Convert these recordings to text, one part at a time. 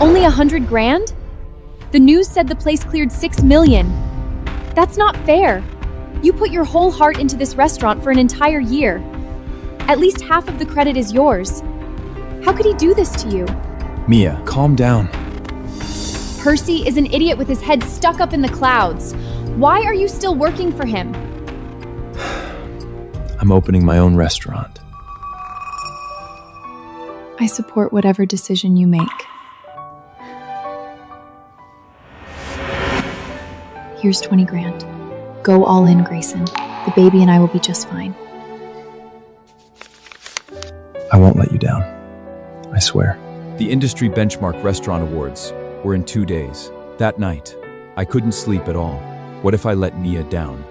Only 100 grand? The news said the place cleared 6 million. That's not fair. You put your whole heart into this restaurant for an entire year. At least half of the credit is yours. How could he do this to you? Mia, calm down. Percy is an idiot with his head stuck up in the clouds. Why are you still working for him? I'm opening my own restaurant. I support whatever decision you make. Here's 20 grand. Go all in, Grayson. The baby and I will be just fine. I won't let you down. I swear. The Industry Benchmark Restaurant Awards were in 2 days. That night, I couldn't sleep at all. What if I let Mia down?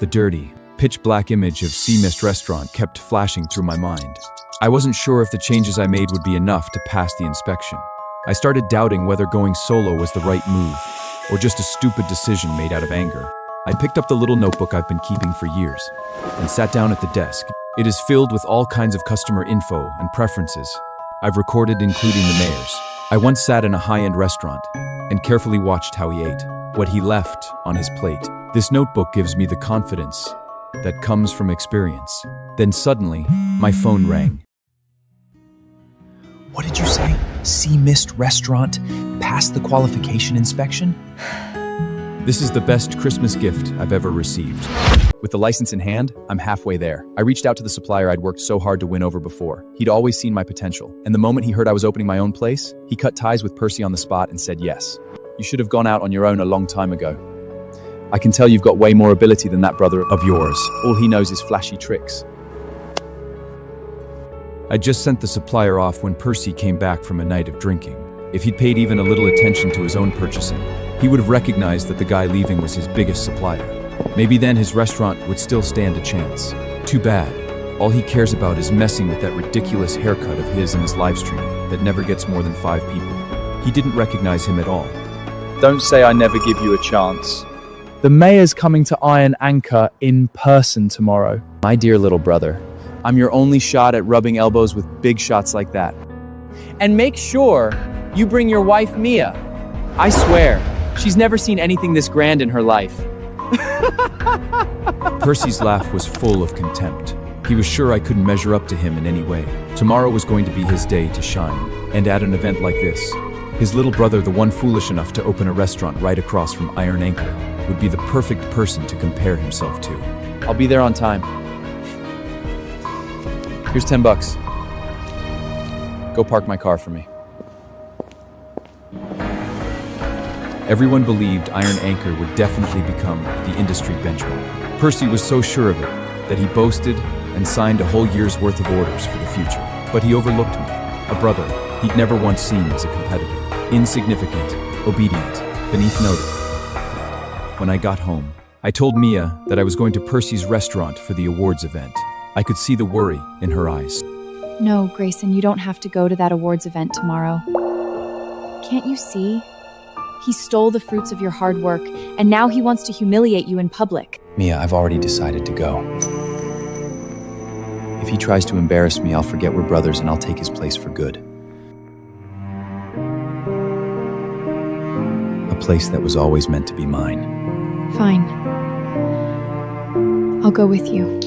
The dirty, pitch-black image of Sea Mist Restaurant kept flashing through my mind. I wasn't sure if the changes I made would be enough to pass the inspection. I started doubting whether going solo was the right move, or just a stupid decision made out of anger. I picked up the little notebook I've been keeping for years and sat down at the desk. It is filled with all kinds of customer info and preferences I've recorded, including the mayor's. I once sat in a high-end restaurant and carefully watched how he ate, what he left on his plate. This notebook gives me the confidence that comes from experience. Then suddenly, my phone rang. What did you say? Sea Mist Restaurant passed the qualification inspection? This is the best Christmas gift I've ever received. With the license in hand, I'm halfway there. I reached out to the supplier I'd worked so hard to win over before. He'd always seen my potential, and the moment he heard I was opening my own place, he cut ties with Percy on the spot and said yes. You should have gone out on your own a long time ago. I can tell you've got way more ability than that brother of yours. All he knows is flashy tricks. I just sent the supplier off when Percy came back from a night of drinking. If he'd paid even a little attention to his own purchasing, he would have recognized that the guy leaving was his biggest supplier. Maybe then his restaurant would still stand a chance. Too bad. All he cares about is messing with that ridiculous haircut of his in his livestream that never gets more than 5 people. He didn't recognize him at all. Don't say I never give you a chance. The mayor's coming to Iron Anchor in person tomorrow. My dear little brother, I'm your only shot at rubbing elbows with big shots like that. And make sure you bring your wife, Mia. I swear, she's never seen anything this grand in her life. Percy's laugh was full of contempt. He was sure I couldn't measure up to him in any way. Tomorrow was going to be his day to shine, and at an event like this, his little brother, the one foolish enough to open a restaurant right across from Iron Anchor, would be the perfect person to compare himself to. I'll be there on time. Here's $10. Go park my car for me. Everyone believed Iron Anchor would definitely become the industry benchmark. Percy was so sure of it that he boasted and signed a whole year's worth of orders for the future. But he overlooked me, a brother he'd never once seen as a competitor. Insignificant, obedient, beneath notice. When I got home, I told Mia that I was going to Percy's restaurant for the awards event. I could see the worry in her eyes. No, Grayson, you don't have to go to that awards event tomorrow. Can't you see? He stole the fruits of your hard work, and now he wants to humiliate you in public. Mia, I've already decided to go. If he tries to embarrass me, I'll forget we're brothers and I'll take his place for good. A place that was always meant to be mine. Fine. I'll go with you.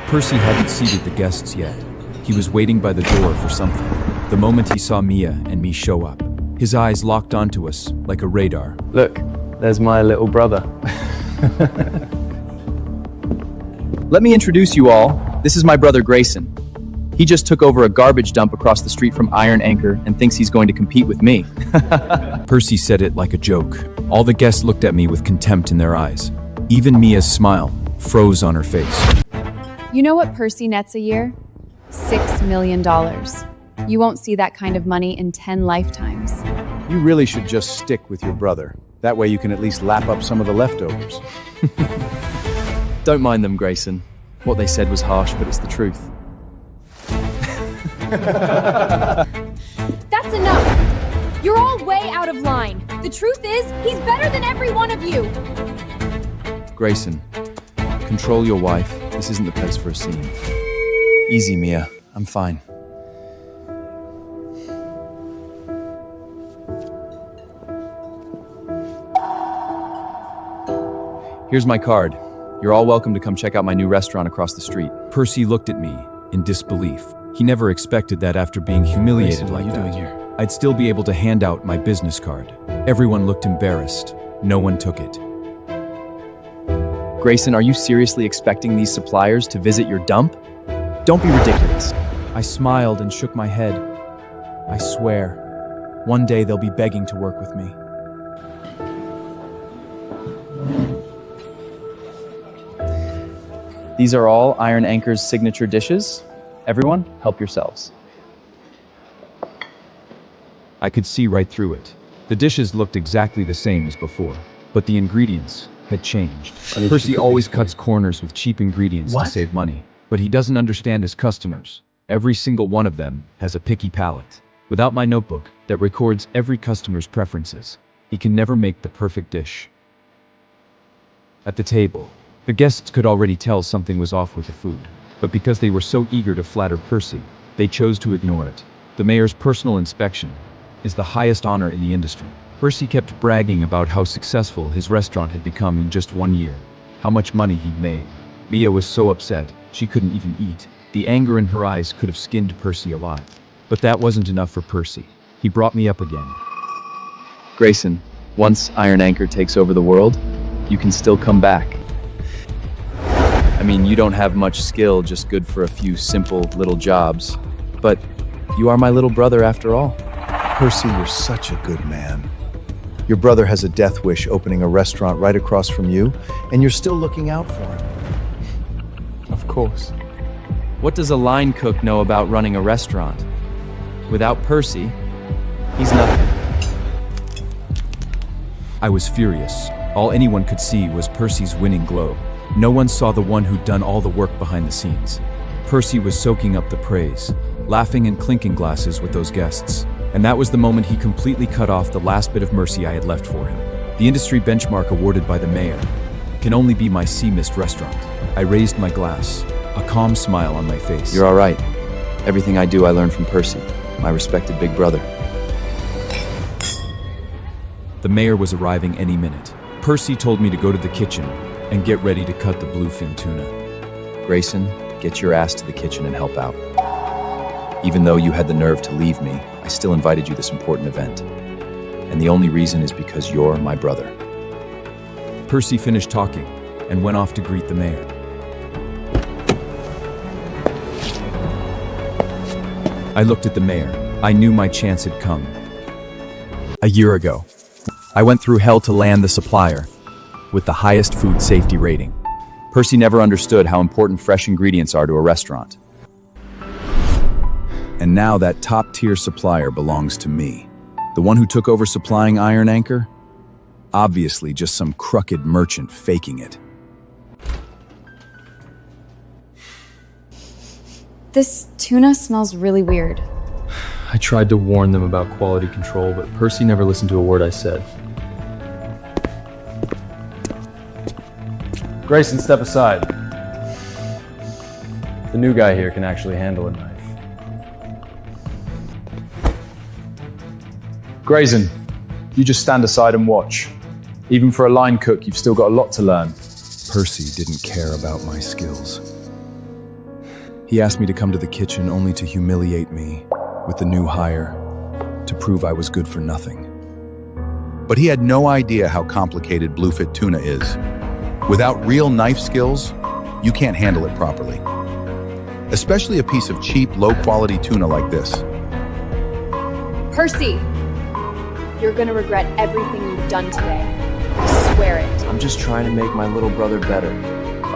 Percy hadn't seated the guests yet. He was waiting by the door for something. The moment he saw Mia and me show up, his eyes locked onto us like a radar. Look, there's my little brother. Let me introduce you all. This is my brother Grayson. He just took over a garbage dump across the street from Iron Anchor and thinks he's going to compete with me. Percy said it like a joke. All the guests looked at me with contempt in their eyes. Even Mia's smile froze on her face. You know what Percy nets a year? $6 million. You won't see that kind of money in 10 lifetimes. You really should just stick with your brother. That way you can at least lap up some of the leftovers. Don't mind them, Grayson. What they said was harsh, but it's the truth. That's enough! You're all way out of line. The truth is, he's better than every one of you. Grayson, control your wife. This isn't the place for a scene. Easy, Mia. I'm fine. Here's my card. You're all welcome to come check out my new restaurant across the street. Percy looked at me in disbelief. He never expected that after being humiliated Grayson, like what are you that, doing here? I'd still be able to hand out my business card. Everyone looked embarrassed. No one took it. Grayson, are you seriously expecting these suppliers to visit your dump? Don't be ridiculous. I smiled and shook my head. I swear, one day they'll be begging to work with me. These are all Iron Anchor's signature dishes. Everyone, help yourselves. I could see right through it. The dishes looked exactly the same as before, but the ingredients had changed. Percy always cuts corners with cheap ingredients to save money, but he doesn't understand his customers. Every single one of them has a picky palate. Without my notebook that records every customer's preferences, he can never make the perfect dish. At the table, the guests could already tell something was off with the food, but because they were so eager to flatter Percy, they chose to ignore it. The mayor's personal inspection is the highest honor in the industry. Percy kept bragging about how successful his restaurant had become in just 1 year, how much money he'd made. Mia was so upset, she couldn't even eat. The anger in her eyes could have skinned Percy alive. But that wasn't enough for Percy. He brought me up again. Grayson, once Iron Anchor takes over the world, you can still come back. I mean, you don't have much skill, just good for a few simple little jobs. But you are my little brother after all. Percy, you're such a good man. Your brother has a death wish opening a restaurant right across from you, and you're still looking out for him. Of course. What does a line cook know about running a restaurant? Without Percy, he's nothing. I was furious. All anyone could see was Percy's winning glow. No one saw the one who'd done all the work behind the scenes. Percy was soaking up the praise, laughing and clinking glasses with those guests. And that was the moment he completely cut off the last bit of mercy I had left for him. The industry benchmark awarded by the mayor can only be my Sea Mist restaurant. I raised my glass, a calm smile on my face. You're all right. Everything I do, I learned from Percy, my respected big brother. The mayor was arriving any minute. Percy told me to go to the kitchen and get ready to cut the bluefin tuna. Grayson, get your ass to the kitchen and help out. Even though you had the nerve to leave me, I still invited you this important event. And the only reason is because you're my brother. Percy finished talking and went off to greet the mayor. I looked at the mayor. I knew my chance had come. A year ago, I went through hell to land the supplier with the highest food safety rating. Percy never understood how important fresh ingredients are to a restaurant. And now that top-tier supplier belongs to me. The one who took over supplying Iron Anchor? Obviously just some crooked merchant faking it. This tuna smells really weird. I tried to warn them about quality control, but Percy never listened to a word I said. Grayson, step aside. The new guy here can actually handle a knife. Grayson, you just stand aside and watch. Even for a line cook, you've still got a lot to learn. Percy didn't care about my skills. He asked me to come to the kitchen only to humiliate me with the new hire, to prove I was good for nothing. But he had no idea how complicated bluefin tuna is. Without real knife skills, you can't handle it properly. Especially a piece of cheap, low-quality tuna like this. Percy! You're gonna regret everything you've done today. I swear it. I'm just trying to make my little brother better.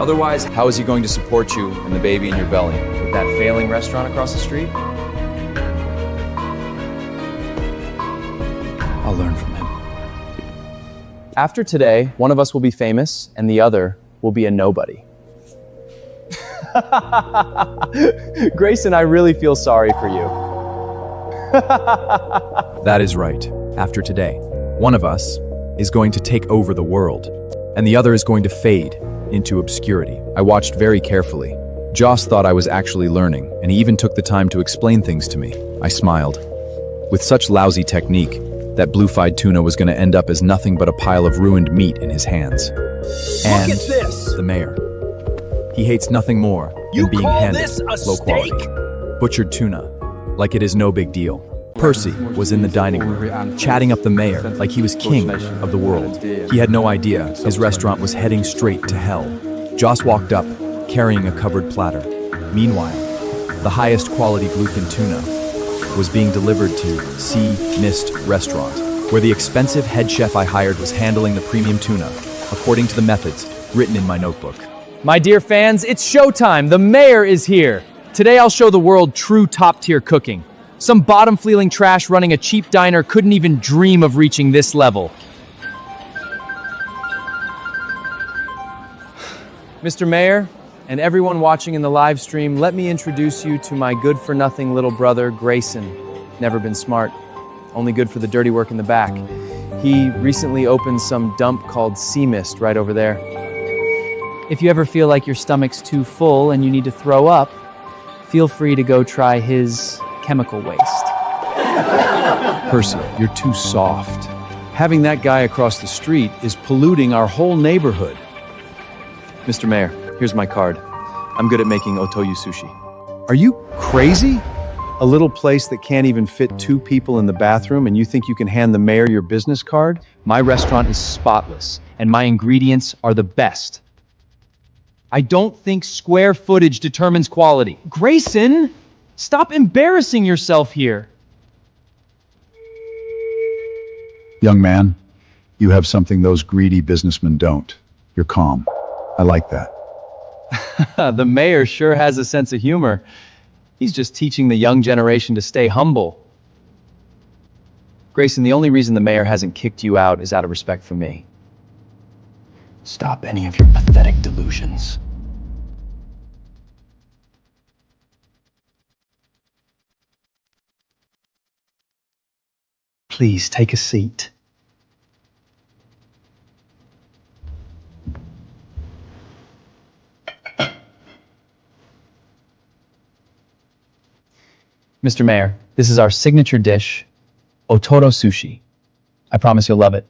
Otherwise, how is he going to support you and the baby in your belly? With that failing restaurant across the street? I'll learn from him. After today, one of us will be famous and the other will be a nobody. Grayson, I really feel sorry for you. That is right. After today, one of us is going to take over the world, and the other is going to fade into obscurity. I watched very carefully. Joss thought I was actually learning, and he even took the time to explain things to me. I smiled. With such lousy technique, that blue-fried tuna was going to end up as nothing but a pile of ruined meat in his hands. And the mayor. He hates nothing more than being handed low quality, butchered tuna, like it is no big deal. Percy was in the dining room, chatting up the mayor like he was king of the world. He had no idea his restaurant was heading straight to hell. Joss walked up, carrying a covered platter. Meanwhile, the highest quality bluefin tuna was being delivered to Sea Mist Restaurant, where the expensive head chef I hired was handling the premium tuna, according to the methods written in my notebook. My dear fans, it's showtime. The mayor is here. Today I'll show the world true top-tier cooking. Some bottom-feeling trash running a cheap diner couldn't even dream of reaching this level. Mr. Mayor, and everyone watching in the live stream, let me introduce you to my good-for-nothing little brother, Grayson. Never been smart, only good for the dirty work in the back. He recently opened some dump called Sea Mist right over there. If you ever feel like your stomach's too full and you need to throw up, feel free to go try his chemical waste. Percy, you're too soft. Having that guy across the street is polluting our whole neighborhood. Mr. Mayor, here's my card. I'm good at making otoyu sushi. Are you crazy? A little place that can't even fit 2 people in the bathroom and you think you can hand the mayor your business card? My restaurant is spotless and my ingredients are the best. I don't think square footage determines quality. Grayson, stop embarrassing yourself here. Young man, you have something those greedy businessmen don't. You're calm. I like that. The mayor sure has a sense of humor. He's just teaching the young generation to stay humble. Grayson, the only reason the mayor hasn't kicked you out is out of respect for me. Stop any of your pathetic delusions. Please take a seat. Mr. Mayor, this is our signature dish, otoro sushi. I promise you'll love it.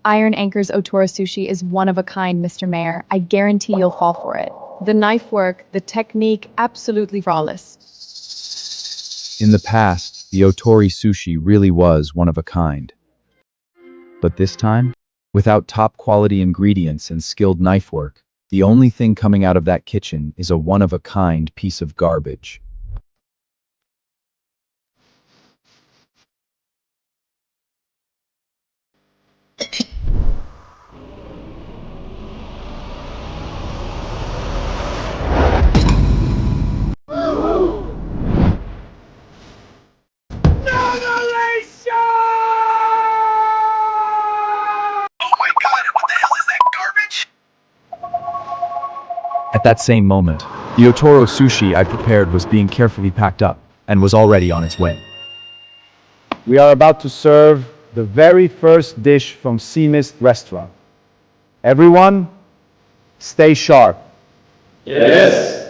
Iron Anchor's Otoro Sushi is one of a kind, Mr. Mayor. I guarantee you'll fall for it. The knife work, the technique, absolutely flawless. In the past, the Otori sushi really was one of a kind. But this time, without top-quality ingredients and skilled knife work, the only thing coming out of that kitchen is a one-of-a-kind piece of garbage. At that same moment, the Otoro sushi I prepared was being carefully packed up and was already on its way. We are about to serve the very first dish from Sea Mist Restaurant. Everyone, stay sharp. Yes!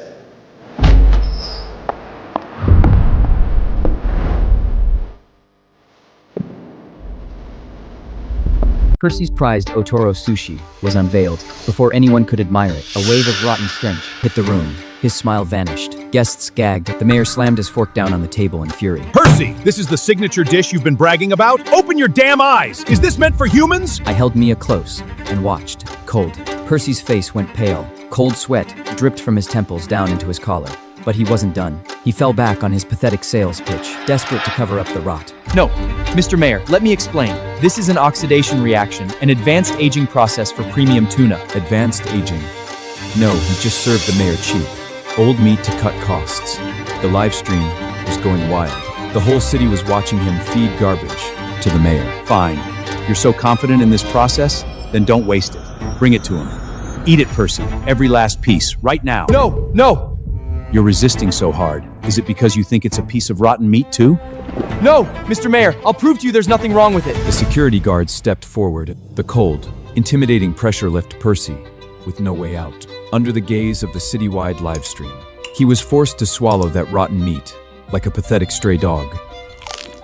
Percy's prized Otoro sushi was unveiled. Before anyone could admire it, a wave of rotten stench hit the room. His smile vanished. Guests gagged. The mayor slammed his fork down on the table in fury. Percy, this is the signature dish you've been bragging about? Open your damn eyes! Is this meant for humans? I held Mia close and watched. Cold. Percy's face went pale. Cold sweat dripped from his temples down into his collar. But he wasn't done. He fell back on his pathetic sales pitch, desperate to cover up the rot. No, Mr. Mayor, let me explain. This is an oxidation reaction, an advanced aging process for premium tuna. Advanced aging. No, he just served the mayor cheap. Old meat to cut costs. The live stream was going wild. The whole city was watching him feed garbage to the mayor. Fine. You're so confident in this process? Then don't waste it. Bring it to him. Eat it, Percy. Every last piece, right now. No, no! You're resisting so hard. Is it because you think it's a piece of rotten meat too? No, Mr. Mayor, I'll prove to you there's nothing wrong with it. The security guard stepped forward. The cold, intimidating pressure left Percy with no way out. Under the gaze of the citywide live stream, he was forced to swallow that rotten meat like a pathetic stray dog.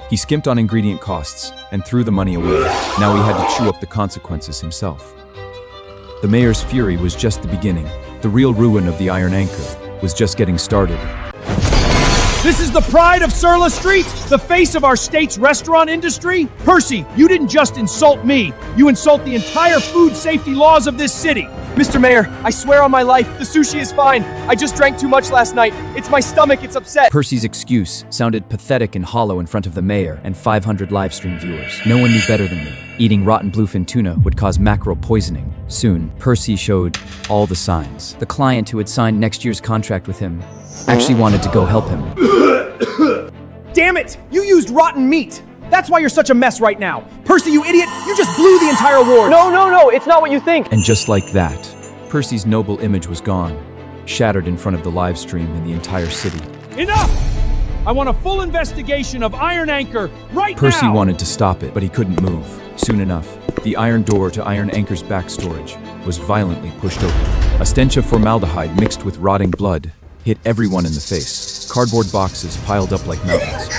He skimped on ingredient costs and threw the money away. Now he had to chew up the consequences himself. The mayor's fury was just the beginning. The real ruin of the Iron Anchor was just getting started. This is the pride of Surla Street, the face of our state's restaurant industry. Percy, you didn't just insult me, you insult the entire food safety laws of this city. Mr. Mayor, I swear on my life, the sushi is fine. I just drank too much last night. It's my stomach, it's upset. Percy's excuse sounded pathetic and hollow in front of the mayor and 500 livestream viewers. No one knew better than me. Eating rotten bluefin tuna would cause mackerel poisoning. Soon, Percy showed all the signs. The client who had signed next year's contract with him actually wanted to go help him. Damn it! You used rotten meat! That's why you're such a mess right now. Percy, you idiot! You just blew the entire award! No, it's not what you think! And just like that, Percy's noble image was gone, shattered in front of the live stream in the entire city. Enough! I want a full investigation of Iron Anchor right now! Percy wanted to stop it, but he couldn't move. Soon enough, the iron door to Iron Anchor's back storage was violently pushed open. A stench of formaldehyde mixed with rotting blood hit everyone in the face. Cardboard boxes piled up like mountains,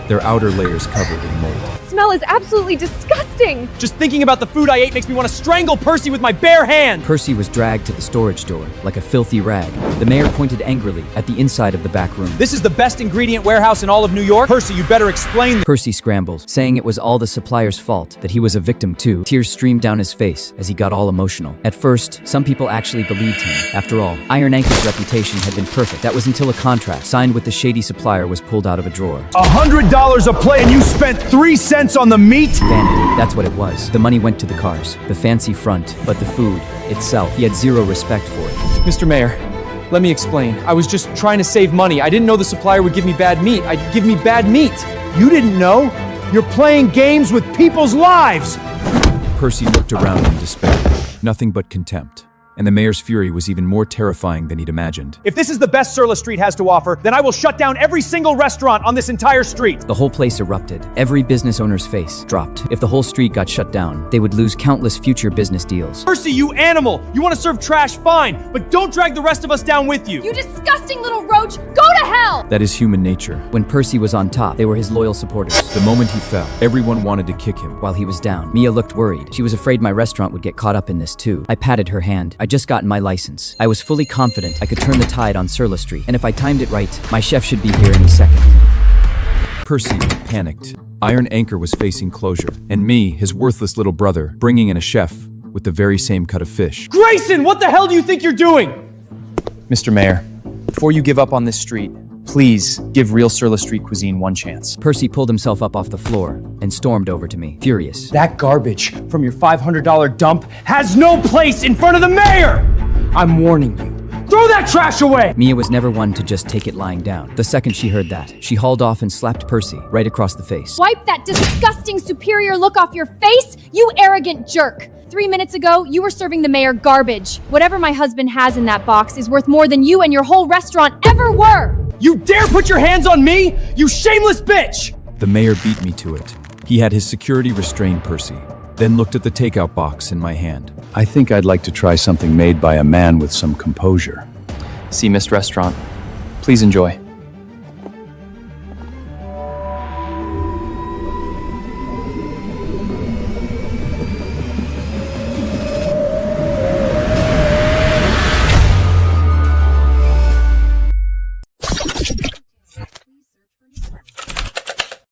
their outer layers covered in mold. Smell is absolutely disgusting! Just thinking about the food I ate makes me want to strangle Percy with my bare hand! Percy was dragged to the storage door like a filthy rag. The mayor pointed angrily at the inside of the back room. This is the best ingredient warehouse in all of New York? Percy, you better explain this. Percy scrambled, saying it was all the supplier's fault, that he was a victim too. Tears streamed down his face as he got all emotional. At first, some people actually believed him. After all, Iron Anchor's reputation had been perfect. That was until a contract signed with the shady supplier was pulled out of a drawer. $100 a plate and you spent 3 cents on the meat? Vanity, that's what it was. The money went to the cars, the fancy front, but the food itself, he had zero respect for it. Mr. Mayor, let me explain. I was just trying to save money. I didn't know the supplier would give me bad meat. I'd give me bad meat. You didn't know? You're playing games with people's lives! Percy looked around in despair, nothing but contempt. And the mayor's fury was even more terrifying than he'd imagined. If this is the best Surla Street has to offer, then I will shut down every single restaurant on this entire street. The whole place erupted. Every business owner's face dropped. If the whole street got shut down, they would lose countless future business deals. Percy, you animal! You want to serve trash, fine, but don't drag the rest of us down with you! You disgusting little roach! Go to hell! That is human nature. When Percy was on top, they were his loyal supporters. The moment he fell, everyone wanted to kick him. While he was down, Mia looked worried. She was afraid my restaurant would get caught up in this too. I patted her hand. I'd just gotten my license. I was fully confident I could turn the tide on Surla Street, and if I timed it right, my chef should be here any second. Percy panicked. Iron Anchor was facing closure, and me, his worthless little brother, bringing in a chef with the very same cut of fish. Grayson, what the hell do you think you're doing? Mr. Mayor, before you give up on this street, please give real Surla Street cuisine one chance. Percy pulled himself up off the floor and stormed over to me, furious. That garbage from your $500 dump has no place in front of the mayor! I'm warning you. Throw that trash away! Mia was never one to just take it lying down. The second she heard that, she hauled off and slapped Percy right across the face. Wipe that disgusting superior look off your face, you arrogant jerk! 3 minutes ago, you were serving the mayor garbage. Whatever my husband has in that box is worth more than you and your whole restaurant ever were! You dare put your hands on me? You shameless bitch! The mayor beat me to it. He had his security restrain Percy, then looked at the takeout box in my hand. I think I'd like to try something made by a man with some composure. Sea Mist Restaurant. Please enjoy.